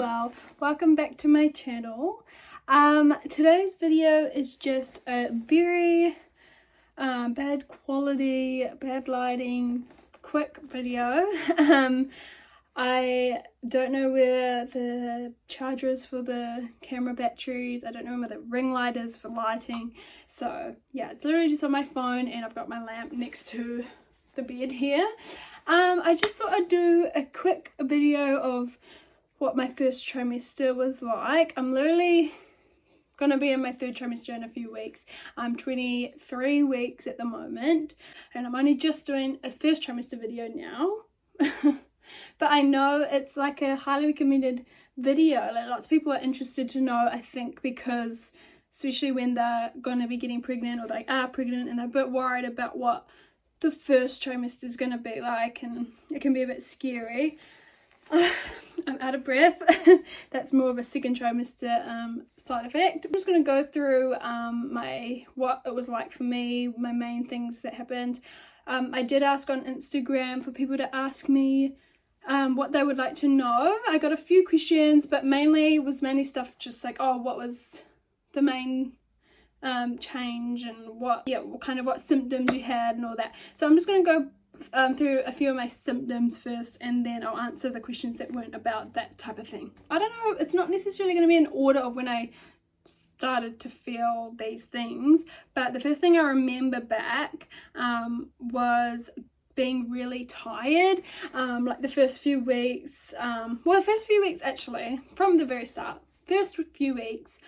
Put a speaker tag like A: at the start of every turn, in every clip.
A: well. Welcome back to my channel. Today's video is just a very bad quality, bad lighting, quick video. I don't know where the charger is for the camera batteries. I don't know where the ring light is for lighting. So yeah, it's literally just on my phone and I've got my lamp next to the bed here. I just thought I'd do a quick video of what my first trimester was like. I'm literally gonna be in my third trimester in a few weeks. I'm 23 weeks at the moment and I'm only just doing a first trimester video now. But I know it's like a highly recommended video. Like, lots of people are interested to know, I think, because especially when they're going to be getting pregnant or they are pregnant and they're a bit worried about what the first trimester is going to be like, and it can be a bit scary. I'm out of breath. That's more of a second trimester side effect. I'm just going to go through what it was like for me, my main things that happened. I did ask on Instagram for people to ask me what they would like to know. I got a few questions, but mainly stuff just like, oh, what was the main change and what symptoms you had and all that. So I'm just going to go through a few of my symptoms first, and then I'll answer the questions that weren't about that type of thing. I don't know, it's not necessarily going to be in order of when I started to feel these things, but the first thing I remember back was being really tired. Like the first few weeks, actually, from the very start, first few weeks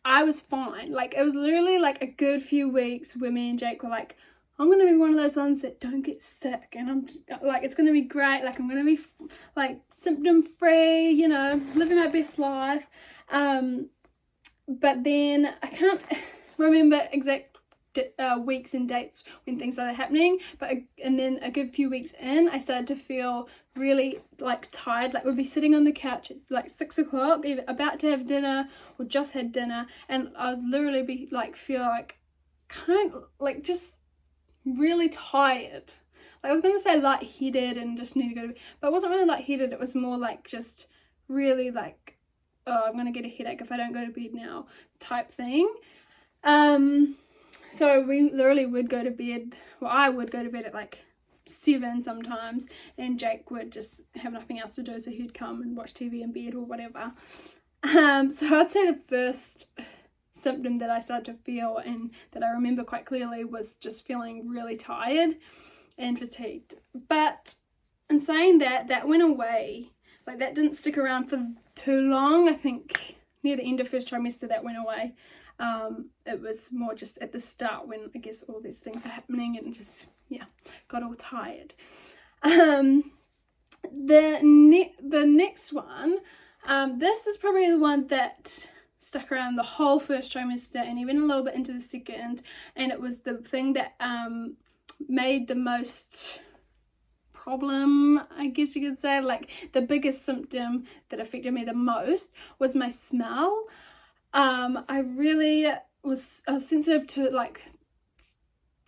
A: I was fine. Like, it was literally like a good few weeks where me and Jake were like, I'm gonna be one of those ones that don't get sick, and I'm just, like, it's gonna be great, like I'm gonna be like symptom free, you know, living my best life. But then I can't remember exact weeks and dates when things started happening, and then a good few weeks in, I started to feel really like tired. Like, we'd be sitting on the couch at like 6 o'clock, either about to have dinner or just had dinner, and I'd literally be like, feel like kind of like just really tired. Like, I was gonna say lightheaded and just need to go to bed, but it wasn't really lightheaded. It was more like just really like, oh, I'm gonna get a headache if I don't go to bed now type thing. So we literally would go to bed, well, I would go to bed at like 7 sometimes, and Jake would just have nothing else to do, so he'd come and watch TV in bed or whatever. So I'd say the first symptom that I started to feel and that I remember quite clearly was just feeling really tired and fatigued. But in saying that, that went away. Like, that didn't stick around for too long. I think near the end of first trimester that went away. It was more just at the start when I guess all these things were happening and just, yeah, got all tired. The next one, this is probably the one that stuck around the whole first trimester and even a little bit into the second, and it was the thing that made the most problem, I guess you could say. Like, the biggest symptom that affected me the most was my smell. I really was sensitive to like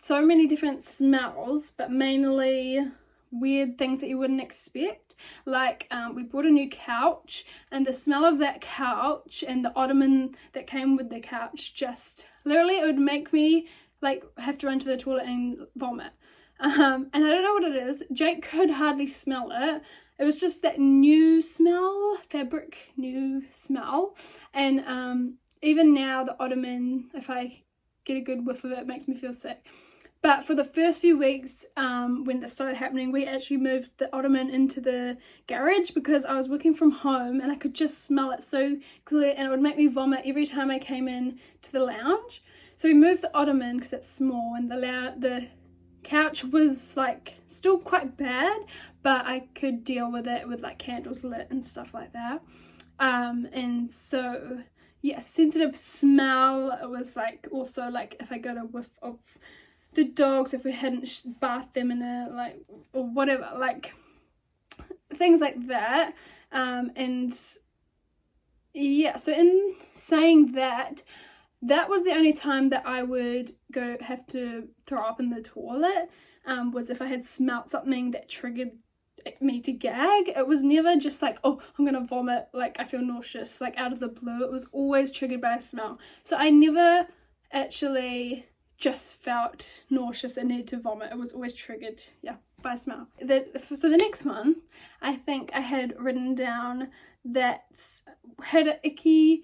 A: so many different smells, but mainly weird things that you wouldn't expect. Like, we bought a new couch, and the smell of that couch and the ottoman that came with the couch, just literally, it would make me like have to run to the toilet and vomit. And I don't know what it is. Jake could hardly smell it. It was just that new smell, fabric new smell. And even now, the ottoman, if I get a good whiff of it, makes me feel sick. But for the first few weeks, when this started happening, we actually moved the ottoman into the garage because I was working from home and I could just smell it so clear, and it would make me vomit every time I came in to the lounge. So we moved the ottoman because it's small, and the couch was like still quite bad, but I could deal with it with like candles lit and stuff like that. And so yeah, sensitive smell. It was like also like if I got a whiff of the dogs, if we hadn't bathed them in a like or whatever, like things like that. And yeah, so in saying that, that was the only time that I would have to throw up in the toilet, was if I had smelt something that triggered me to gag. It was never just like, oh, I'm gonna vomit, like I feel nauseous, like out of the blue. It was always triggered by a smell. So I never actually just felt nauseous and needed to vomit. It was always triggered, yeah, by a smell. So the next one, I think I had written down that had an icky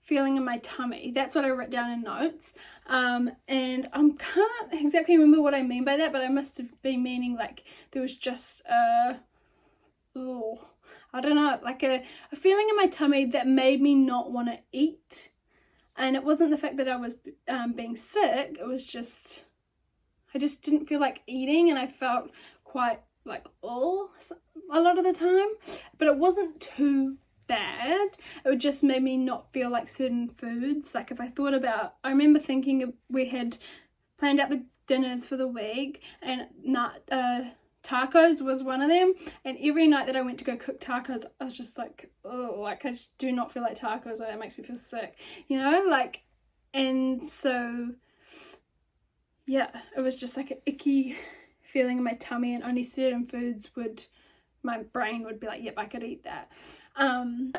A: feeling in my tummy. That's what I wrote down in notes. And I can't exactly remember what I mean by that, but I must have been meaning like there was just I don't know, like a feeling in my tummy that made me not want to eat. And it wasn't the fact that I was being sick, it was just, I just didn't feel like eating, and I felt quite like ill a lot of the time, but it wasn't too bad. It would just made me not feel like certain foods. Like if I thought about, I remember thinking we had planned out the dinners for the week, and tacos was one of them, and every night that I went to go cook tacos, I was just like, oh, like I just do not feel like tacos, like that makes me feel sick, you know, like, and so yeah, it was just like an icky feeling in my tummy, and only certain foods my brain would be like, yep, I could eat that.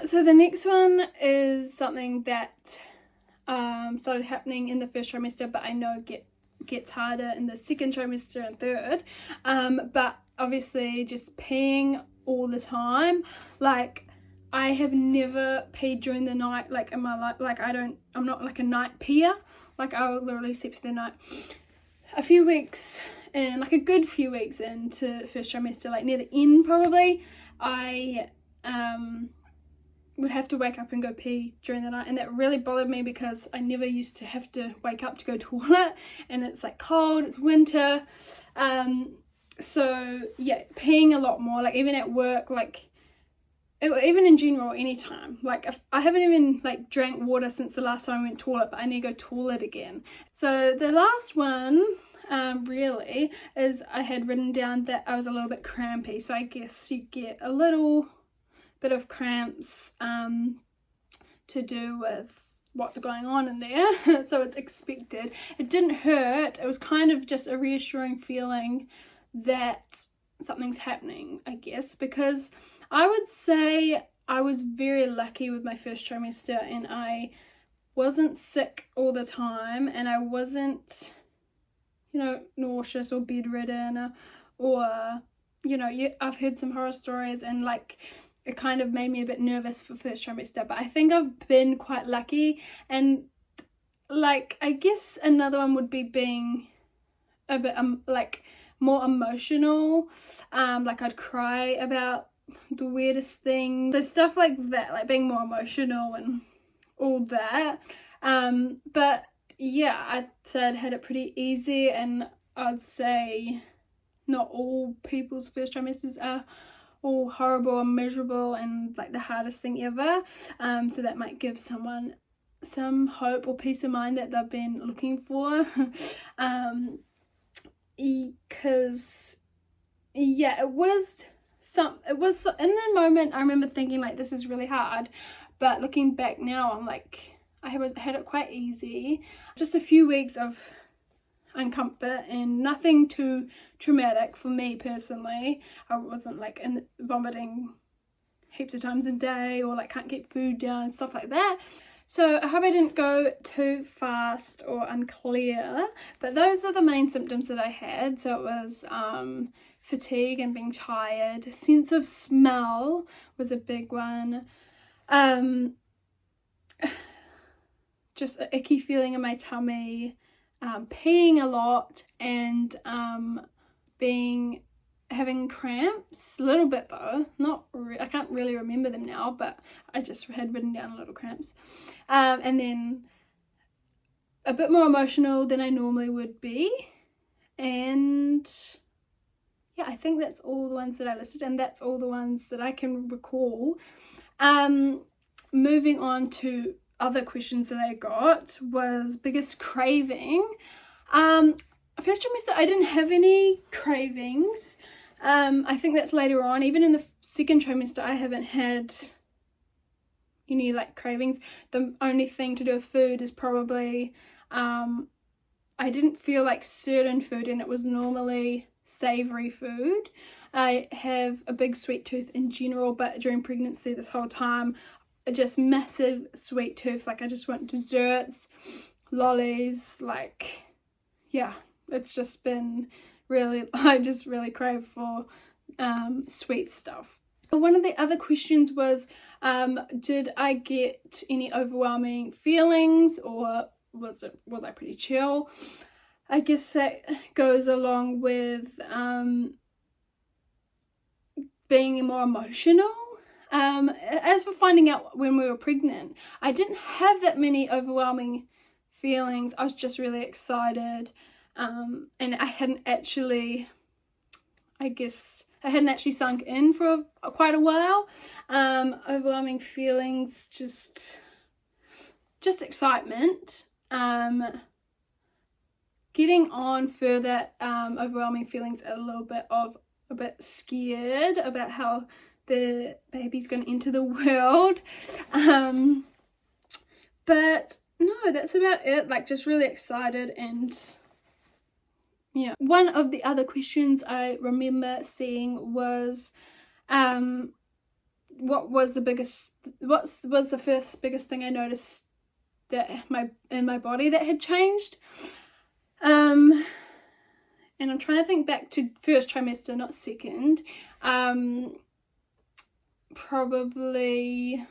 A: So the next one is something that started happening in the first trimester, but I know gets harder in the second trimester and third, but obviously just peeing all the time. Like I have never peed during the night, like in my life. Like I'm not like a night peer. Like I will literally sleep through the night. A few weeks in, like a good few weeks into first trimester, like near the end probably, I would have to wake up and go pee during the night, and that really bothered me because I never used to have to wake up to go toilet, and it's like cold, it's winter, so yeah, peeing a lot more, like even at work, like even in general, anytime. Like I haven't even like drank water since the last time I went toilet, but I need to go toilet again. So the last one really is, I had written down that I was a little bit crampy, so I guess you get a little bit of cramps to do with what's going on in there. So it's expected. It didn't hurt, it was kind of just a reassuring feeling that something's happening, I guess, because I would say I was very lucky with my first trimester, and I wasn't sick all the time, and I wasn't, you know, nauseous or bedridden, or you know, I've heard some horror stories, and like it kind of made me a bit nervous for first trimester, but I think I've been quite lucky. And like I guess another one would be being a bit like more emotional, like I'd cry about the weirdest things, so stuff like that, like being more emotional and all that, but yeah, I'd say I'd had it pretty easy, and I'd say not all people's first trimesters are all horrible and miserable and like the hardest thing ever, so that might give someone some hope or peace of mind that they've been looking for. Because yeah, it was in the moment I remember thinking like this is really hard, but looking back now I'm like I had it quite easy. Just a few weeks of uncomfort and nothing too traumatic for me personally. I wasn't like vomiting heaps of times a day, or like can't keep food down and stuff like that. So I hope I didn't go too fast or unclear, but those are the main symptoms that I had. So it was fatigue and being tired. Sense of smell was a big one. Just an icky feeling in my tummy, peeing a lot, and having cramps a little bit though. I can't really remember them now, but I just had written down little cramps, and then a bit more emotional than I normally would be, and yeah, I think that's all the ones that I listed, and that's all the ones that I can recall. Moving on to other questions that I got was biggest craving. First trimester I didn't have any cravings. I think that's later on. Even in the second trimester I haven't had any like cravings. The only thing to do with food is probably I didn't feel like certain food, and it was normally savoury food. I have a big sweet tooth in general, but during pregnancy this whole time, just massive sweet tooth. Like I just want desserts, lollies, like yeah, it's just been really, I just really crave for sweet stuff. One of the other questions was, did I get any overwhelming feelings, or was I pretty chill? I guess that goes along with being more emotional. As for finding out when we were pregnant, I didn't have that many overwhelming feelings. I was just really excited, and I hadn't actually, sunk in for quite a while. Overwhelming feelings, just excitement. Getting on further, overwhelming feelings, a bit scared about how the baby's going to enter the world. But no, that's about it. Like just really excited. And yeah, one of the other questions I remember seeing was, what was the first biggest thing I noticed that in my body that had changed? And I'm trying to think back to first trimester, not second. Probably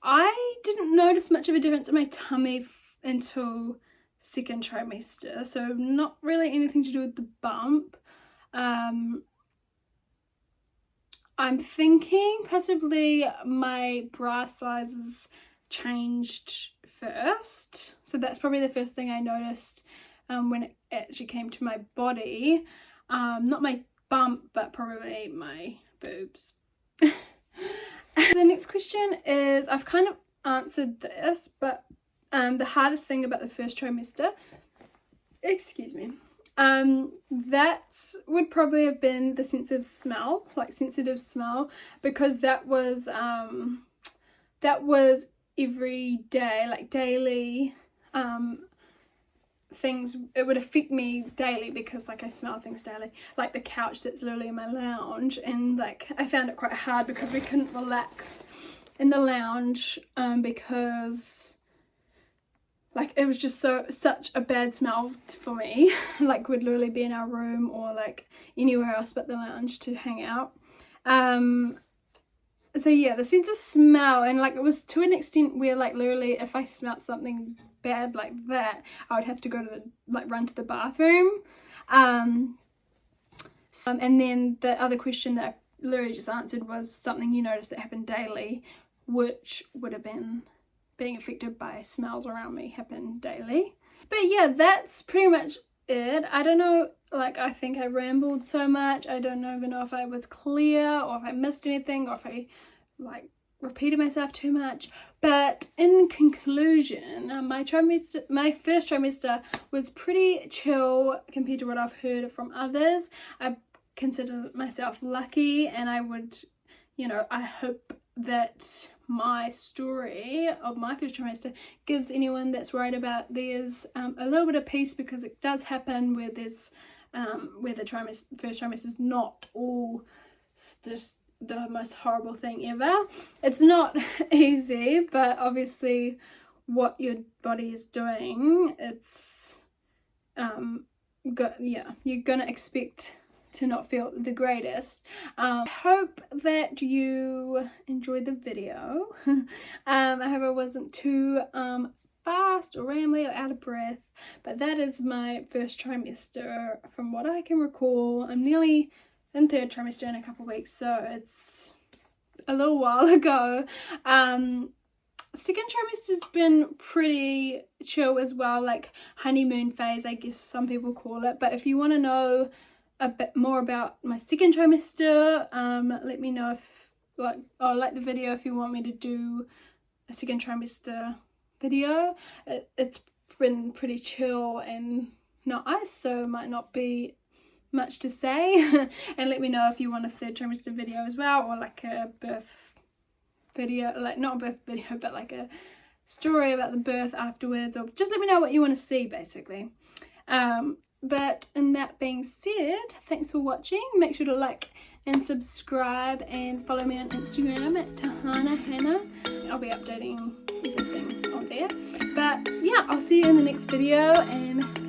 A: I didn't notice much of a difference in my tummy until second trimester, so not really anything to do with the bump. I'm thinking possibly my bra sizes changed first, so that's probably the first thing I noticed when it actually came to my body. Not my bump, but probably my boobs. The next question is, I've kind of answered this, but the hardest thing about the first trimester, that would probably have been the sensitive smell, because that was every day, like daily things. It would affect me daily because like I smell things daily, like the couch that's literally in my lounge, and like I found it quite hard because we couldn't relax in the lounge because like it was just such a bad smell for me. Like we'd literally be in our room or like anywhere else but the lounge to hang out. So yeah, the sense of smell, and like it was to an extent where like literally if I smelled something bad like that, I would have to go to run to the bathroom. And then the other question that I literally just answered was something you noticed that happened daily, which would have been being affected by smells around me happen daily. But yeah, that's pretty much it. I don't know, like I think I rambled so much. I don't even know if I was clear or if I missed anything or if I like repeated myself too much. But in conclusion, my first trimester was pretty chill compared to what I've heard from others. I consider myself lucky, and I would, I hope that my story of my first trimester gives anyone that's worried about theirs a little bit of peace, because it does happen where there's where the first trimester is not all just the most horrible thing ever. It's not easy, but obviously what your body is doing, it's you're gonna expect to not feel the greatest. I hope that you enjoyed the video. I hope I wasn't too fast or rambly or out of breath, but that is my first trimester from what I can recall. I'm nearly in third trimester in a couple of weeks, so it's a little while ago. Second trimester's been pretty chill as well, like honeymoon phase, I guess some people call it. But if you want to know a bit more about my second trimester, let me know if like the video if you want me to do a second trimester video. It's been pretty chill and nice, so might not be much to say. And let me know if you want a third trimester video as well, or like a birth video, like not a birth video but like a story about the birth afterwards, or just let me know what you want to see basically. But in that being said, thanks for watching. Make sure to like and subscribe and follow me on Instagram at Tahana Hannah. I'll be updating everything on there. But yeah, I'll see you in the next video, and